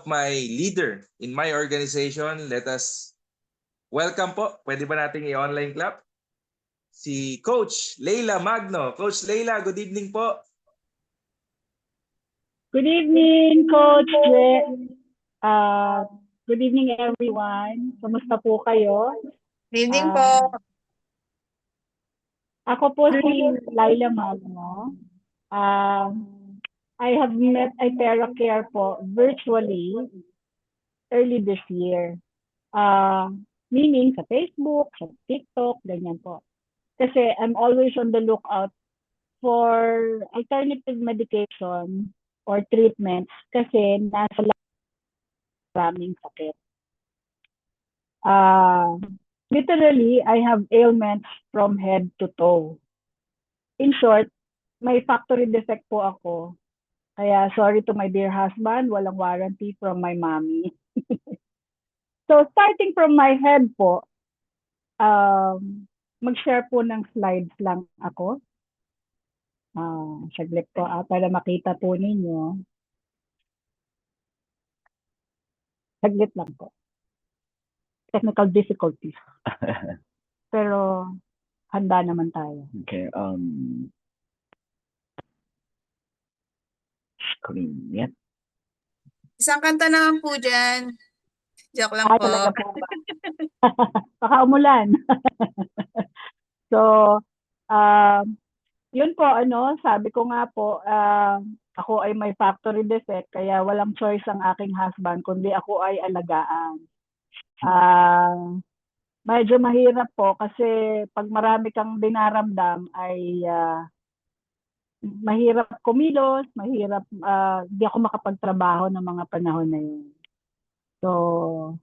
my leader in my organization. Let us welcome po. Pwede ba nating i-online clap? Si Coach Leila Magno. Coach Leila, good evening po. Good evening, Coach Je. Good evening, everyone. Kumusta po kayo? Good evening po. Ako po si Leila Magno. I have met iTerracare po virtually early this year. Meaning sa Facebook, sa TikTok, ganyan po. Kasi I'm always on the lookout for alternative medication or treatments kasi nasa maraming sakit. Literally, I have ailments from head to toe. In short, may factory defect po ako. Kaya sorry to my dear husband, walang warranty from my mommy. So starting from my head po, mag-share po ng slides lang ako. Saglit po para makita po ninyo. Saglit lang po. Technical difficulties. Pero handa naman tayo. Okay. Screen. Yan. Isang kanta naman po dyan. Joke lang po. Talaga po ba? Baka umulan. So, yun po, sabi ko nga po, ako ay may factory defect, kaya walang choice ang aking husband, kundi ako ay alagaan. Medyo mahirap po kasi pag marami kang dinaramdam ay mahirap kumilos, mahirap, di ako makapagtrabaho ng mga panahon na yun. So,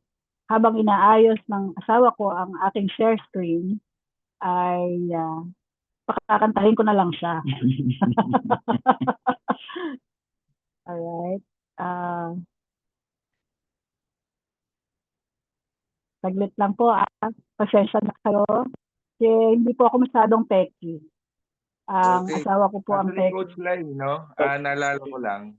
habang inaayos ng asawa ko ang aking share screen, ay pakakantahin ko na lang siya. Alright. Saglit lang po. Pasensya na kayo. Kasi hindi po ako masyadong techie. Ang asawa ko po ang techie. Coach Lai, no? Naalala ko lang.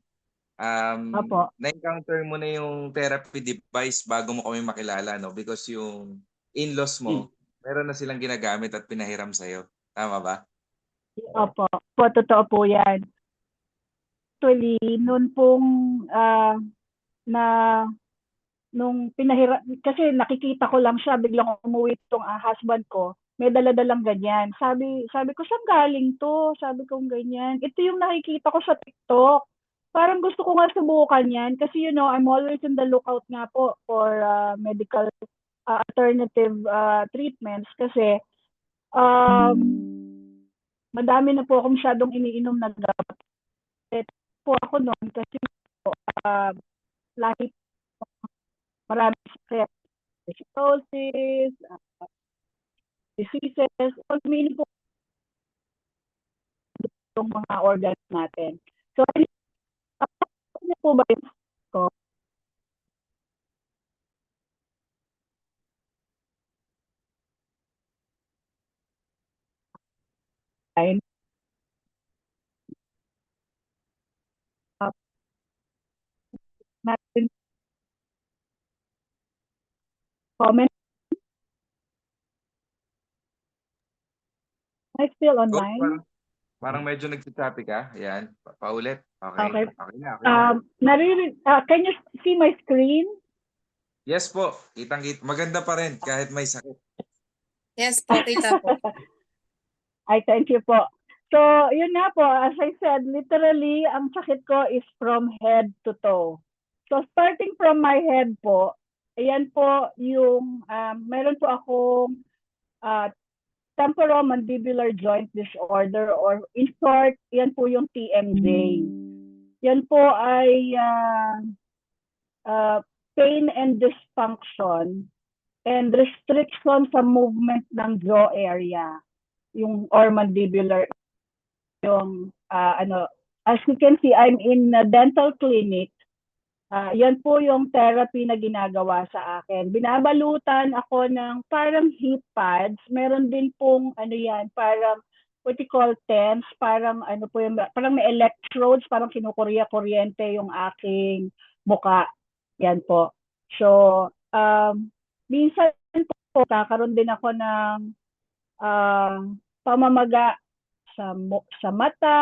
Na-encounter mo na yung therapy device bago mo kami makilala, no? Because yung in-laws mo, meron na silang ginagamit at pinahiram sa'yo. Tama ba? Opo. Totoo po yan. Actually, noon pong nung pinahiram, kasi nakikita ko lang siya, biglang umuwi itong husband ko, may dala-dalang ganyan. Sabi ko, saan galing to? Sabi ko, ganyan. Ito yung nakikita ko sa TikTok. Parang gusto ko nga subukan yan kasi I'm always in the lookout nga po for medical alternative treatments kasi madami na po ako masyadong iniinom na gamot. Po ako noon kasi lahi marami sakit, diseases, meaning po yung mga organs natin. So, ano po ba yun ko? Natin comment. Am I still online? Parang medyo nagsasabi ka. Ayan. Paulit. Okay. Okay na. Can you see my screen? Yes po. Kitang-kita. Maganda pa rin kahit may sakit. Yes po, kita po. Ay, thank you po. So, yun nga po, as I said, literally, ang sakit ko is from head to toe. So, starting from my head po, ayan po yung, meron po akong temporomandibular joint disorder or in short, yan po yung TMJ. Yan po ay pain and dysfunction and restriction sa movement ng jaw area, yung or mandibular, yung as you can see, I'm in a dental clinic. Yan po yung therapy na ginagawa sa akin. Binabalutan ako ng parang heat pads. Meron din pong parang what you call TENS, parang parang may electrodes, parang kinukuryente yung aking muka. Yan po. So, minsan po, kakaroon din ako ng pamamaga sa mata,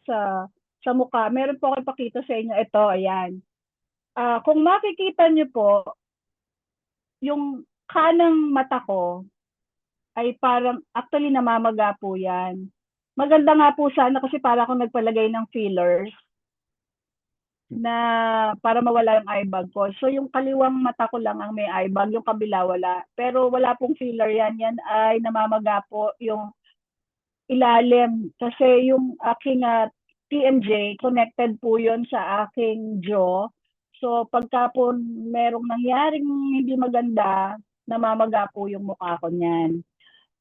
sa sa mukha. Meron po ako ipakita sa inyo. Ito, ayan. Kung makikita niyo po, yung kanang mata ko ay parang actually namamaga po yan. Maganda nga po sana kasi para akong nagpalagay ng fillers na para mawala yung eye bag ko. So yung kaliwang mata ko lang ang may eye bag, yung kabila wala. Pero wala pong filler yan. Yan ay namamaga po yung ilalim. Kasi yung aking TMJ, connected po yun sa aking jaw. So pagka po merong nangyaring hindi maganda, namamaga po yung mukha ko niyan.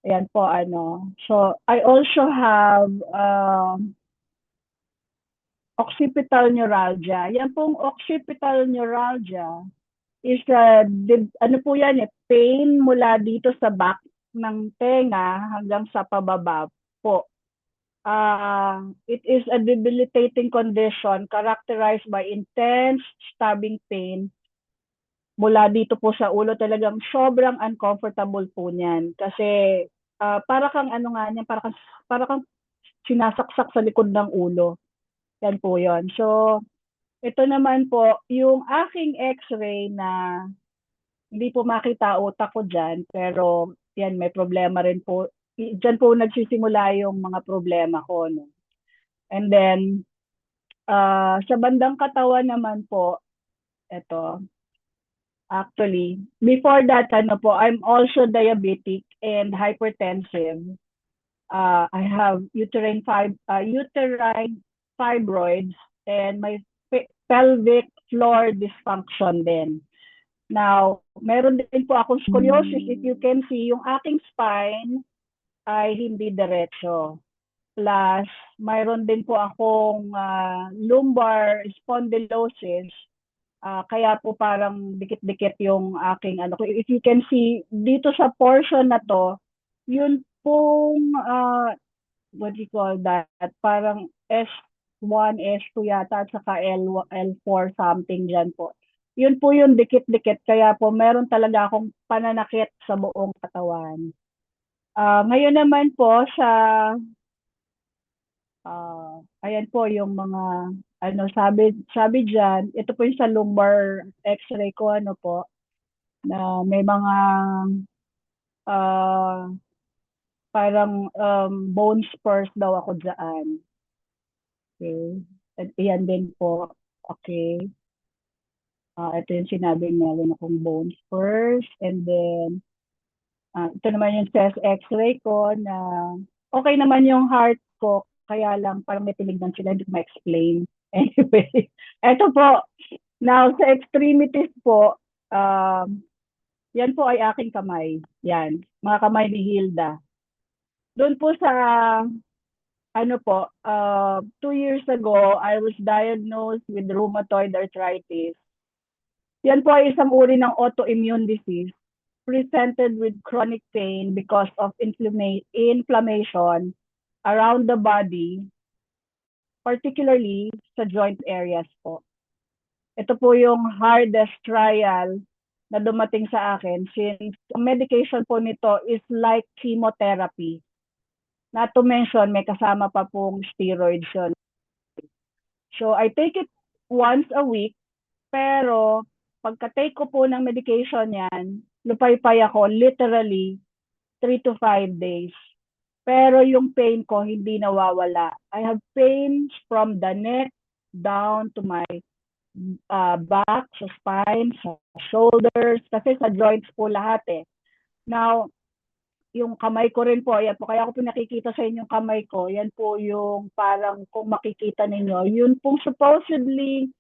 Ayan po ano. So I also have occipital neuralgia. Yan pong occipital neuralgia is ano po yan pain mula dito sa back ng tenga hanggang sa pababa po. It is a debilitating condition characterized by intense stabbing pain mula dito po sa ulo. Talagang sobrang uncomfortable po niyan kasi para kang ano nga niyan, para kang sinasaksak sa likod ng ulo. Yan po yon. So ito naman po yung aking x-ray na hindi po makita utak ko dyan, pero yan, may problema rin po. Dyan po nagsisimula yung mga problema ko. No? And then, sa bandang katawan naman po, ito, actually, before that, ano po, I'm also diabetic and hypertensive. I have uterine fibroids and my pelvic floor dysfunction din. Now, meron din po akong scoliosis. If you can see, yung aking spine ay hindi diretso. Plus, mayroon din po akong lumbar spondylosis. Kaya po parang dikit-dikit yung aking ano. If you can see, dito sa portion na to, yun pong, what do you call that? Parang S1, S2 yata, at saka L4 something dyan po. Yun po yung dikit-dikit. Kaya po meron talaga akong pananakit sa buong katawan. Ngayon naman po sa ayan po yung mga ano sabi diyan, ito po yung sa lumbar x-ray ko ano po na may mga parang bone spurs daw ako diyan. Okay. At iyan din po. Okay. Ito yung sinabi meron akong bone spurs and then ito naman yung chest x-ray ko na okay naman yung heart ko kaya lang parang may tinignan sila hindi ko ma-explain. Anyway, ito po. Now sa extremities po, yan po ay aking kamay. Yan, mga kamay ni Hilda. Doon po sa ano po, 2 years ago, I was diagnosed with rheumatoid arthritis. Yan po ay isang uri ng autoimmune disease presented with chronic pain because of inflammation around the body, particularly sa joint areas po. Ito po yung hardest trial na dumating sa akin since ang medication po nito is like chemotherapy. Not to mention, may kasama pa pong steroids yun. So I take it once a week, pero pagka-take ko po ng medication yan, lupay-pay ako literally 3 to 5 days. Pero yung pain ko hindi nawawala. I have pains from the neck down to my back, sa spine, sa shoulders, kasi sa joints po lahat eh. Now, yung kamay ko rin po, yan po, kaya ako pinakikita sa inyong kamay ko, yan po yung parang kung makikita ninyo, yun pong supposedly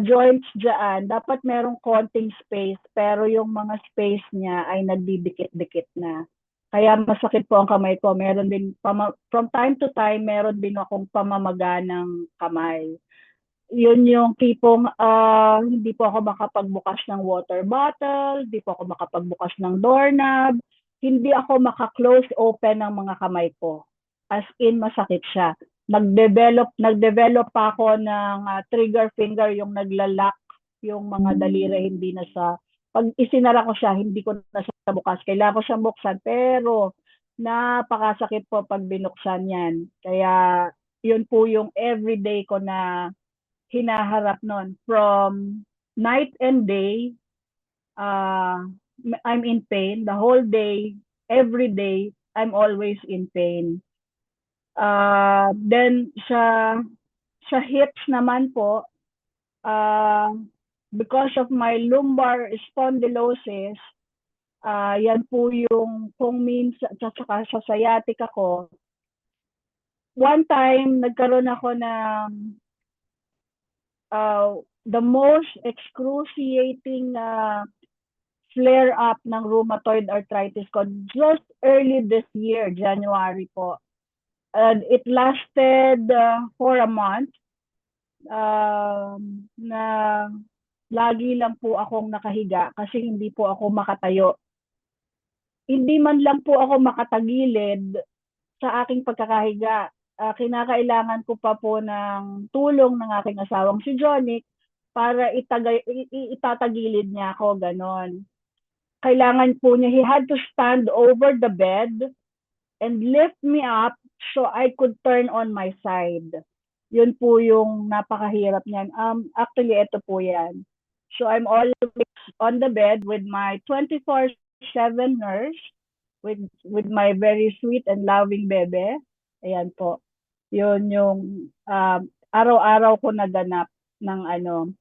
joints dyan, dapat merong konting space, pero yung mga space niya ay nagdidikit-dikit na. Kaya masakit po ang kamay ko. Meron din, from time to time, meron din akong pamamaga ng kamay. Yun yung tipong hindi po ako makapagbukas ng water bottle, hindi po ako makapagbukas ng doorknob, hindi ako maka-close open ng mga kamay ko. As in, masakit siya. nagdevelop pa ako ng trigger finger, yung naglalak yung mga daliri, hindi na sa pag isinara ko siya, hindi ko na siya bukas. Kailangan ko siyang buksan, pero napakasakit po pag binuksan yan. Kaya yun po yung everyday ko na hinaharap nun. From night and day, uh, I'm in pain. The whole day, every day, I'm always in pain. Then sa hips naman po, because of my lumbar spondylosis, yan po yung kung minsan, saka sa sciatic ako. One time, nagkaroon ako ng the most excruciating flare-up ng rheumatoid arthritis ko just early this year, January po. And it lasted for a month. Na lagi lang po akong nakahiga kasi hindi po ako makatayo. Hindi man lang po ako makatagilid sa aking pagkakahiga. Kinakailangan ko pa po ng tulong ng aking asawang si Johnny para itatagilid niya ako, ganon. Kailangan po niya, he had to stand over the bed and lift me up so I could turn on my side. Yun po yung napakahirap niyan. Actually, ito po yan. So I'm always on the bed with my 24/7 nurse, with my very sweet and loving bebe. Ayan po. Yun yung araw-araw ko naganap ng ano.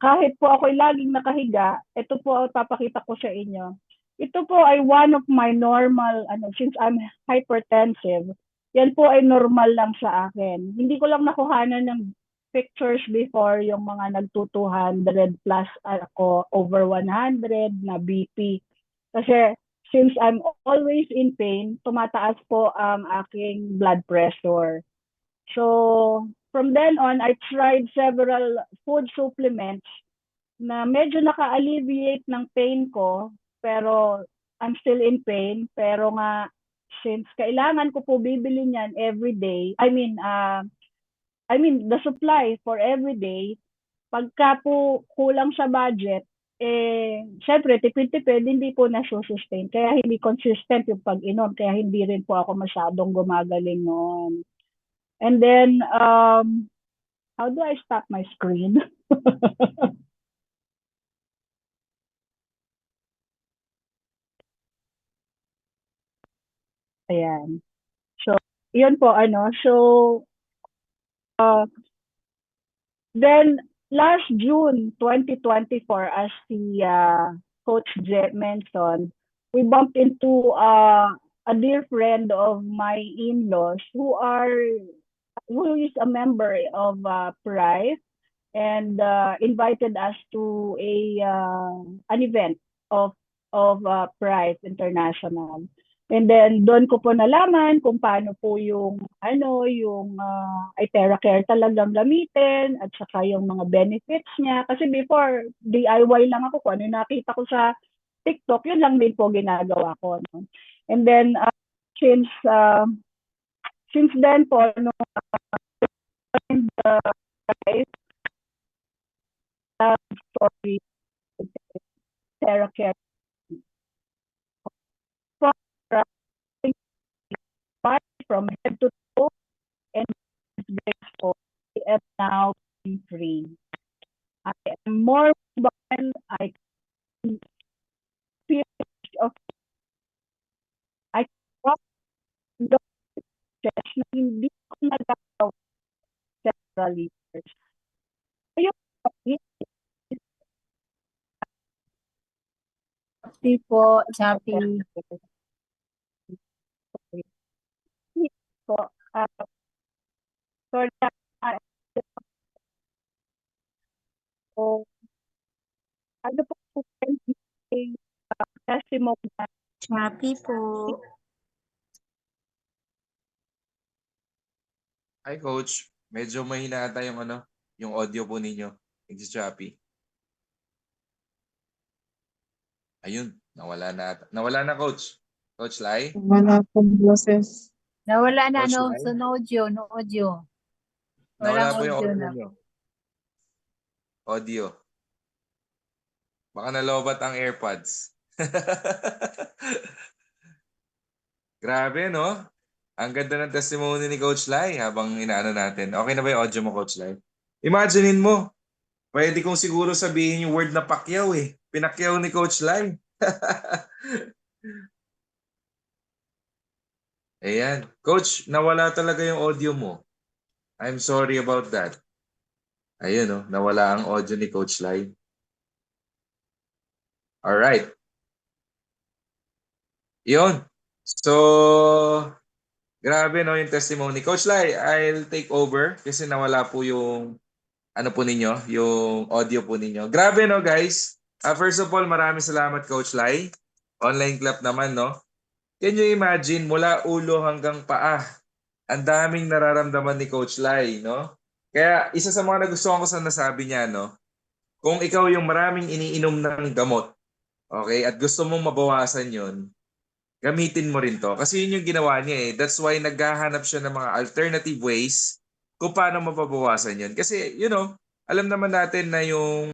Kahit po ako'y laging nakahiga, ito po papakita ko sa inyo. Ito po ay one of my normal, since I'm hypertensive, yan po ay normal lang sa akin. Hindi ko lang nakuhanan ng pictures before yung mga nagto 200 plus ako, over 100 na BP. Kasi since I'm always in pain, tumataas po ang aking blood pressure. So from then on, I tried several food supplements na medyo naka-alleviate ng pain ko, pero I'm still in pain. Pero nga, since kailangan ko po bibili niyan every day, I mean the supply for every day, pagka po kulang sa budget, syempre tipid-tipid, hindi po nasusustain. Kaya hindi consistent yung pag-inom, kaya hindi rin po ako masyadong gumagaling noon. And then, how do I stop my screen? Ayan. So, yun po, So, then, last June 2024, as the Coach Jet mentioned, we bumped into a dear friend of my in-laws who is a member of Price and invited us to an event of Price International. And then doon ko po nalaman kung paano po yung iTeracare talagang gamitin at saka yung mga benefits niya. Kasi before, DIY lang ako. Kung ano yung nakita ko sa TikTok, yun lang din po ginagawa ko. No? And then, since then po, story, TerraCare, from head to toe, and graceful, and now free. I am more mobile. I can feel of I walk the chest na hindi ko nagagawa several years. Ayun, Happy po, happy. po, sorry, ano po testimony na Happy po. Hi, Coach. Medyo mahina ata yung yung audio po ninyo. It's choppy. Ayun, nawala na, Coach. Coach Lai? Wala pong boses. Nawala na, Coach no? Lai? So, no audio, no audio. Nawala Walang po yung audio audio na. nyo. Audio. Baka nalobat ang AirPods. Grabe, no? Ang ganda ng testimony ni Coach Lai habang inaano natin. Okay na ba yung audio mo, Coach Lai? Imaginein mo, pwede kong siguro sabihin yung word na Pacquiao eh. Pinakyaw ni Coach Lai. Ayan. Coach, nawala talaga yung audio mo. I'm sorry about that. Ayun, no? Nawala ang audio ni Coach Lai. Alright. Yun. So, grabe no yung testimony. Coach Lai, I'll take over kasi nawala po yung ano po ninyo, yung audio po ninyo. Grabe no guys. First of all, maraming salamat Coach Lai. Online clap naman no. Can you imagine mula ulo hanggang paa? Ang daming nararamdaman ni Coach Lai, no? Kaya isa sa mga nagustuhan ko sa nasabi niya, no? Kung ikaw yung maraming iniinom ng gamot, okay, at gusto mong mabawasan yon, gamitin mo rin to. Kasi yun yung ginawa niya eh. That's why naghahanap siya ng mga alternative ways kung paano mapabawasan yun. Kasi, alam naman natin na yung